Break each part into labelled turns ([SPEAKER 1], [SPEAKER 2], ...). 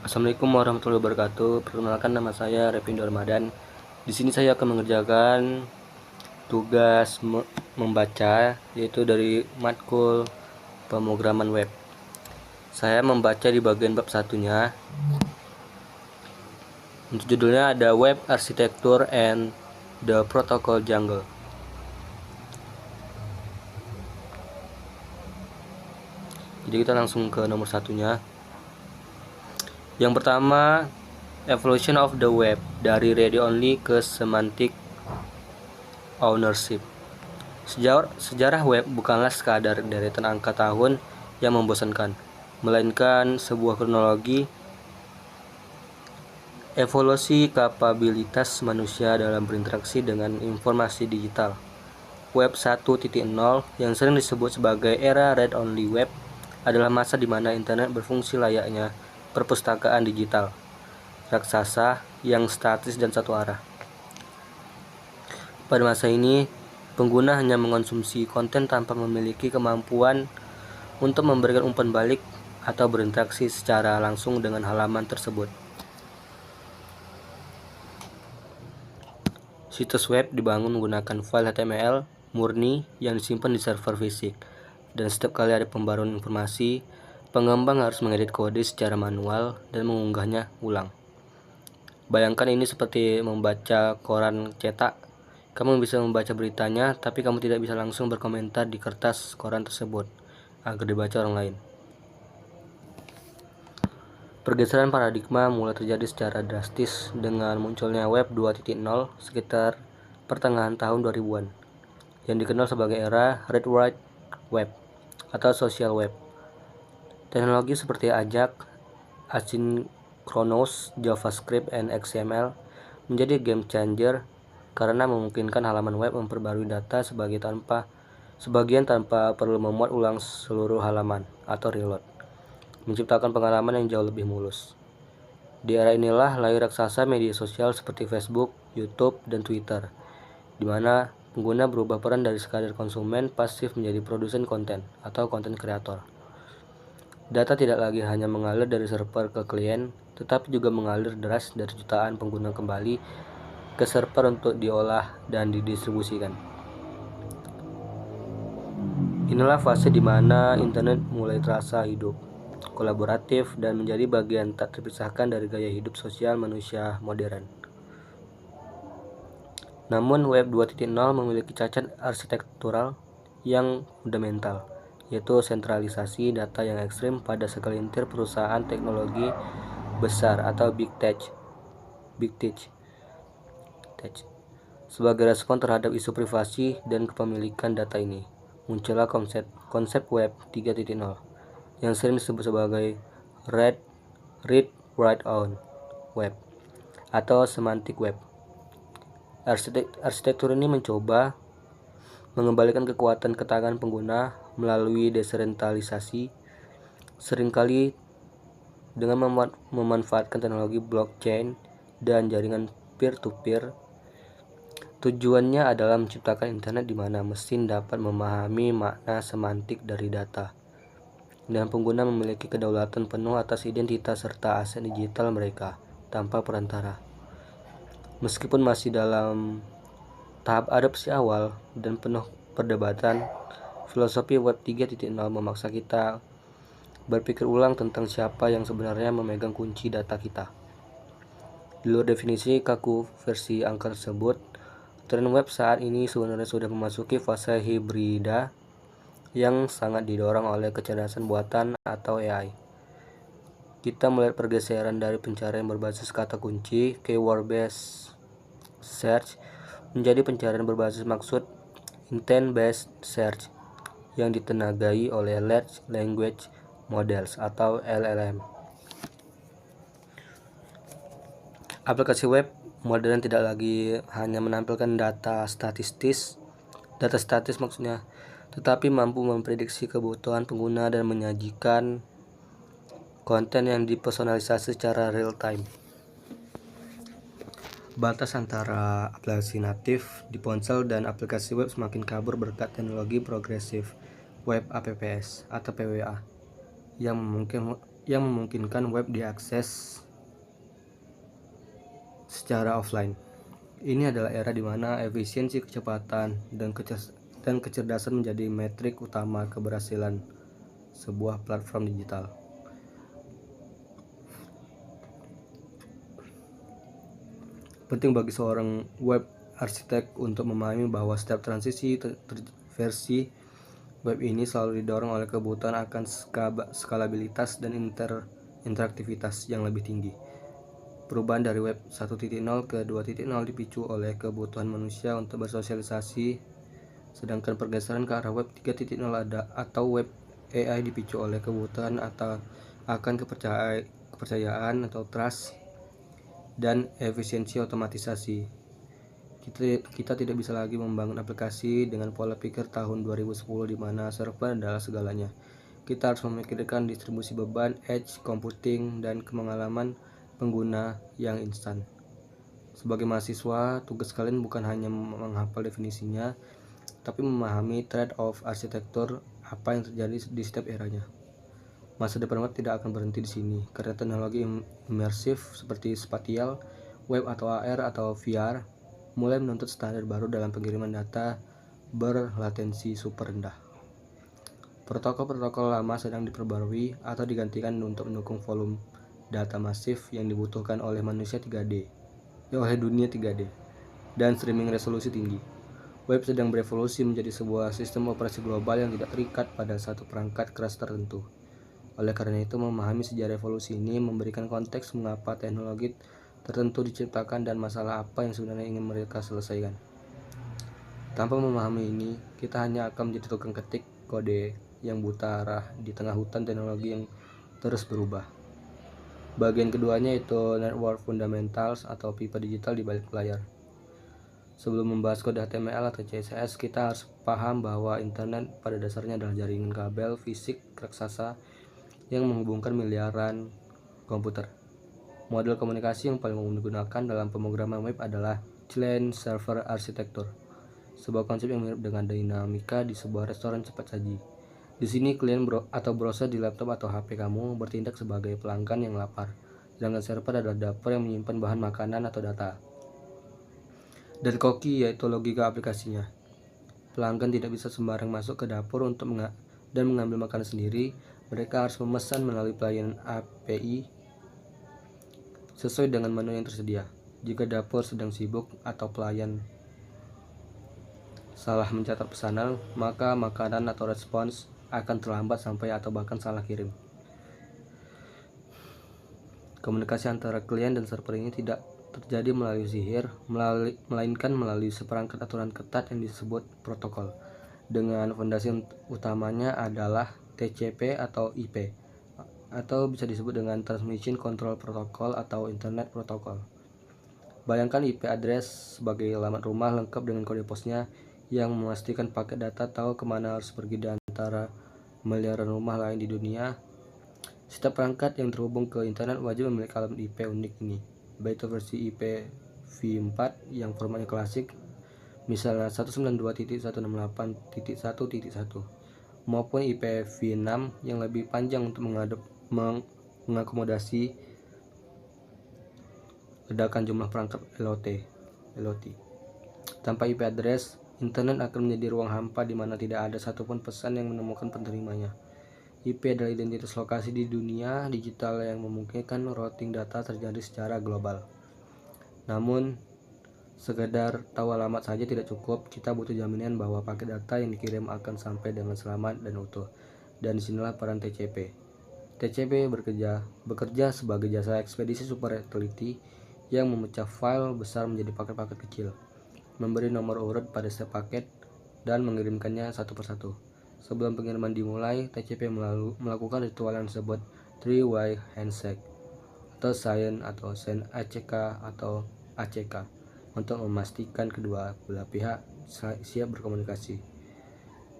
[SPEAKER 1] Assalamualaikum warahmatullahi wabarakatuh. Perkenalkan, nama saya Revindo Ramadan. Di sini saya akan mengerjakan tugas membaca, yaitu dari matkul pemrograman web. Saya membaca di bagian bab satunya. Untuk judulnya ada Web Architecture and the Protocol Jungle. Jadi kita langsung ke nomor satunya. Yang pertama, Evolution of the Web, dari read only ke semantic ownership. Sejarah web bukanlah sekadar deretan angka tahun yang membosankan, melainkan sebuah kronologi evolusi kapabilitas manusia dalam berinteraksi dengan informasi digital. Web 1.0 yang sering disebut sebagai era read-only web adalah masa di mana internet berfungsi layaknya perpustakaan digital raksasa yang statis dan satu arah. Pada masa ini, pengguna hanya mengonsumsi konten tanpa memiliki kemampuan untuk memberikan umpan balik atau berinteraksi secara langsung dengan halaman tersebut. Situs web dibangun menggunakan file HTML murni yang disimpan di server fisik, dan setiap kali ada pembaruan informasi, pengembang harus mengedit kode secara manual dan mengunggahnya ulang. Bayangkan ini seperti membaca koran cetak. Kamu bisa membaca beritanya, tapi kamu tidak bisa langsung berkomentar di kertas koran tersebut agar dibaca orang lain. Pergeseran paradigma mulai terjadi secara drastis dengan munculnya Web 2.0 sekitar pertengahan tahun 2000-an, yang dikenal sebagai era Red Wide Web atau Social Web. Teknologi seperti AJAX, Asynchronous JavaScript, dan XML menjadi game changer karena memungkinkan halaman web memperbarui data sebagian tanpa perlu memuat ulang seluruh halaman atau reload, menciptakan pengalaman yang jauh lebih mulus. Di era inilah lahir raksasa media sosial seperti Facebook, YouTube, dan Twitter, di mana pengguna berubah peran dari sekadar konsumen pasif menjadi produsen konten atau konten kreator. Data tidak lagi hanya mengalir dari server ke klien, tetapi juga mengalir deras dari jutaan pengguna kembali ke server untuk diolah dan didistribusikan. Inilah fase di mana internet mulai terasa hidup, kolaboratif, dan menjadi bagian tak terpisahkan dari gaya hidup sosial manusia modern. Namun Web 2.0 memiliki cacat arsitektural yang fundamental, yaitu sentralisasi data yang ekstrim pada segelintir perusahaan teknologi besar atau Big Tech. Sebagai respon terhadap isu privasi dan kepemilikan data ini, muncullah konsep Web 3.0 yang sering disebut sebagai Read Write Own Web atau Semantic Web. Arsitektur ini mencoba mengembalikan kekuatan ke tangan pengguna melalui desentralisasi, seringkali dengan memanfaatkan teknologi blockchain dan jaringan peer-to-peer. Tujuannya adalah menciptakan internet di mana mesin dapat memahami makna semantik dari data, dan pengguna memiliki kedaulatan penuh atas identitas serta aset digital mereka tanpa perantara. Meskipun masih dalam tahap adopsi awal dan penuh perdebatan, filosofi Web 3.0 memaksa kita berpikir ulang tentang siapa yang sebenarnya memegang kunci data kita. Di luar definisi kaku versi angka tersebut, tren web saat ini sebenarnya sudah memasuki fase hibrida yang sangat didorong oleh kecerdasan buatan atau AI. Kita melihat pergeseran dari pencarian berbasis kata kunci (keyword based search) menjadi pencarian berbasis maksud (intent based search) yang ditenagai oleh Large Language Models atau LLM. Aplikasi web modern tidak lagi hanya menampilkan data statis maksudnya, tetapi mampu memprediksi kebutuhan pengguna dan menyajikan konten yang dipersonalisasi secara real time. Batas antara aplikasi natif di ponsel dan aplikasi web semakin kabur berkat teknologi progresif Web Apps atau PWA yang memungkinkan web diakses secara offline. Ini adalah era di mana efisiensi, kecepatan, dan kecerdasan menjadi metrik utama keberhasilan sebuah platform digital. Penting bagi seorang web arsitek untuk memahami bahwa setiap transisi versi web ini selalu didorong oleh kebutuhan akan skalabilitas dan interaktivitas yang lebih tinggi. Perubahan dari web 1.0 ke 2.0 dipicu oleh kebutuhan manusia untuk bersosialisasi, sedangkan pergeseran ke arah web 3.0 atau web AI dipicu oleh kebutuhan akan kepercayaan atau trust dan efisiensi otomatisasi. Kita tidak bisa lagi membangun aplikasi dengan pola pikir tahun 2010 di mana server adalah segalanya. Kita harus memikirkan distribusi beban, edge computing, dan pengalaman pengguna yang instan. Sebagai mahasiswa, tugas kalian bukan hanya menghafal definisinya, tapi memahami trade-off arsitektur apa yang terjadi di setiap eranya. Masa depan web tidak akan berhenti di sini, karena teknologi imersif seperti spatial, web atau AR atau VR mulai menuntut standar baru dalam pengiriman data berlatensi super rendah. Protokol-protokol lama sedang diperbarui atau digantikan untuk mendukung volume data masif yang dibutuhkan oleh dunia 3D, dan streaming resolusi tinggi. Web sedang berevolusi menjadi sebuah sistem operasi global yang tidak terikat pada satu perangkat keras tertentu. Oleh karena itu, memahami sejarah evolusi ini memberikan konteks mengapa teknologi tertentu diciptakan dan masalah apa yang sebenarnya ingin mereka selesaikan. Tanpa memahami ini, kita hanya akan menjadi tukang ketik kode yang buta arah di tengah hutan teknologi yang terus berubah. Bagian keduanya yaitu Network Fundamentals atau pipa digital di balik layar. Sebelum membahas kode HTML atau CSS, kita harus paham bahwa internet pada dasarnya adalah jaringan kabel fisik raksasa yang menghubungkan miliaran komputer. Model komunikasi yang paling umum digunakan dalam pemrograman web adalah client-server architecture, sebuah konsep yang mirip dengan dinamika di sebuah restoran cepat saji. Di sini klien atau browser di laptop atau HP kamu bertindak sebagai pelanggan yang lapar, sedangkan server adalah dapur yang menyimpan bahan makanan atau data. Dan koki yaitu logika aplikasinya. Pelanggan tidak bisa sembarang masuk ke dapur untuk mengambil makanan sendiri. Mereka harus memesan melalui pelayanan API sesuai dengan menu yang tersedia. Jika dapur sedang sibuk atau pelayan salah mencatat pesanan, maka makanan atau respons akan terlambat sampai atau bahkan salah kirim. Komunikasi antara klien dan server ini tidak terjadi melalui sihir, melainkan melalui seperangkat aturan ketat yang disebut protokol, dengan fondasi utamanya adalah TCP atau IP, atau bisa disebut dengan Transmission Control Protocol atau Internet Protocol. Bayangkan IP address sebagai alamat rumah lengkap dengan kode posnya yang memastikan paket data tahu kemana harus pergi di antara miliaran rumah lain di dunia. Setiap perangkat yang terhubung ke internet wajib memiliki alamat IP unik ini, baik itu versi IPv4 yang formatnya klasik, misalnya 192.168.1.1, maupun IPv6 yang lebih panjang untuk mengakomodasi ledakan jumlah perangkat LOT. Tanpa IP address, internet akan menjadi ruang hampa di mana tidak ada satupun pesan yang menemukan penerimanya. IP adalah identitas lokasi di dunia digital yang memungkinkan routing data terjadi secara global. Namun, sekedar tahu alamat saja tidak cukup, kita butuh jaminan bahwa paket data yang dikirim akan sampai dengan selamat dan utuh. Dan disinilah peran TCP. TCP bekerja sebagai jasa ekspedisi super teliti yang memecah file besar menjadi paket-paket kecil, memberi nomor urut pada setiap paket, dan mengirimkannya satu persatu. Sebelum pengiriman dimulai, TCP melakukan ritual yang disebut three-way handshake atau SIGN atau SIGN ACK atau ACK untuk memastikan kedua belah pihak siap berkomunikasi.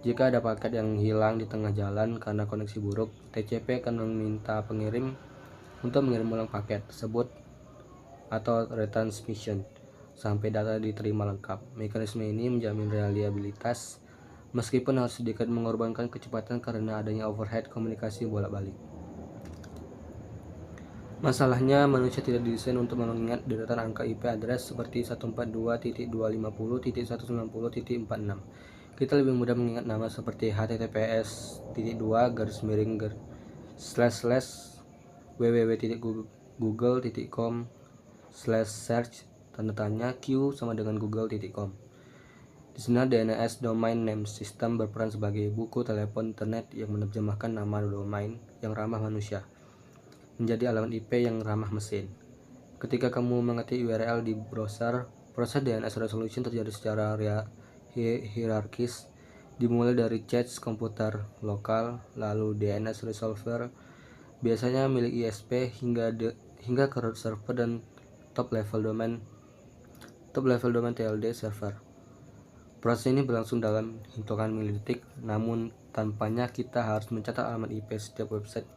[SPEAKER 1] Jika ada paket yang hilang di tengah jalan karena koneksi buruk, TCP akan meminta pengirim untuk mengirim ulang paket tersebut atau retransmission sampai data diterima lengkap. Mekanisme ini menjamin reliabilitas meskipun harus sedikit mengorbankan kecepatan karena adanya overhead komunikasi bolak-balik. Masalahnya, manusia tidak didesain untuk mengingat deretan angka IP address seperti 142.250.190.46. Kita lebih mudah mengingat nama seperti https://www.google.com/search q sama dengan google.com. Di sini DNS Domain Name System berperan sebagai buku telepon internet yang menerjemahkan nama domain yang ramah manusia menjadi alamat IP yang ramah mesin. Ketika kamu mengetik URL di browser, proses DNS resolution terjadi secara hierarkis, dimulai dari cache komputer lokal, lalu DNS resolver, biasanya milik ISP, hingga ke root server dan top level domain TLD server. Proses ini berlangsung dalam hitungan milidetik, namun tanpanya kita harus mencatat alamat IP setiap website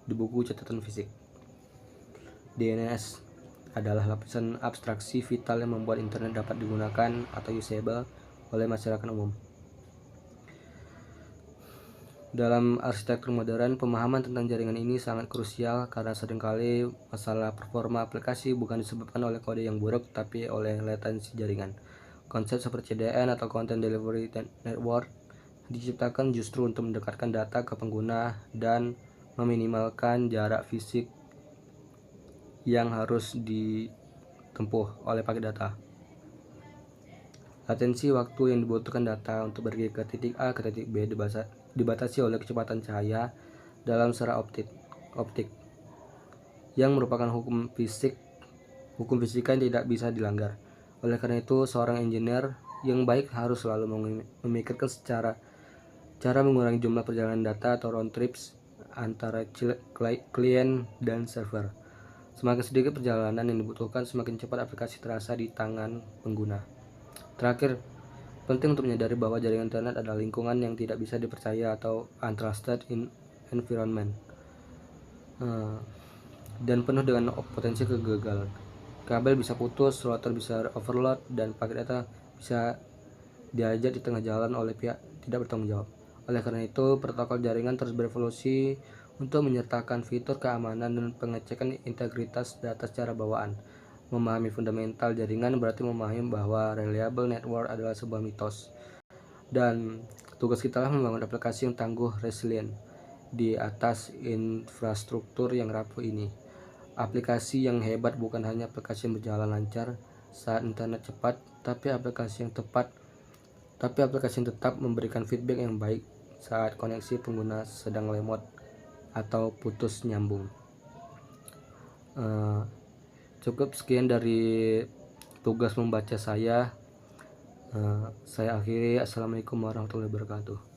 [SPEAKER 1] di buku catatan fisik. DNS adalah lapisan abstraksi vital yang membuat internet dapat digunakan atau usable oleh masyarakat umum. Dalam arsitektur modern, pemahaman tentang jaringan ini sangat krusial karena seringkali masalah performa aplikasi bukan disebabkan oleh kode yang buruk, tapi oleh latensi jaringan. Konsep seperti CDN atau Content Delivery Network diciptakan justru untuk mendekatkan data ke pengguna dan meminimalkan jarak fisik yang harus ditempuh oleh paket data. Latensi waktu yang dibutuhkan data untuk pergi ke titik A ke titik B dibatasi oleh kecepatan cahaya dalam serat optik yang merupakan hukum fisika yang tidak bisa dilanggar. Oleh karena itu, seorang engineer yang baik harus selalu memikirkan cara mengurangi jumlah perjalanan data atau round trips antara klien dan server. Semakin sedikit perjalanan yang dibutuhkan, semakin cepat aplikasi terasa di tangan pengguna. Terakhir, penting untuk menyadari bahwa jaringan internet adalah lingkungan yang tidak bisa dipercaya atau untrusted environment, dan penuh dengan potensi kegagalan. Kabel bisa putus, router bisa overload, dan paket data bisa diajak di tengah jalan oleh pihak tidak bertanggung jawab. Oleh karena itu, protokol jaringan terus berevolusi untuk menyertakan fitur keamanan dan pengecekan integritas data secara bawaan. Memahami fundamental jaringan berarti memahami bahwa reliable network adalah sebuah mitos, dan tugas kita lah membangun aplikasi yang tangguh, resilient di atas infrastruktur yang rapuh ini. Aplikasi yang hebat bukan hanya aplikasi yang berjalan lancar saat internet cepat, tapi aplikasi yang tetap memberikan feedback yang baik saat koneksi pengguna sedang lemot atau putus nyambung. Cukup sekian dari tugas membaca saya. Saya akhiri. Assalamualaikum warahmatullahi wabarakatuh.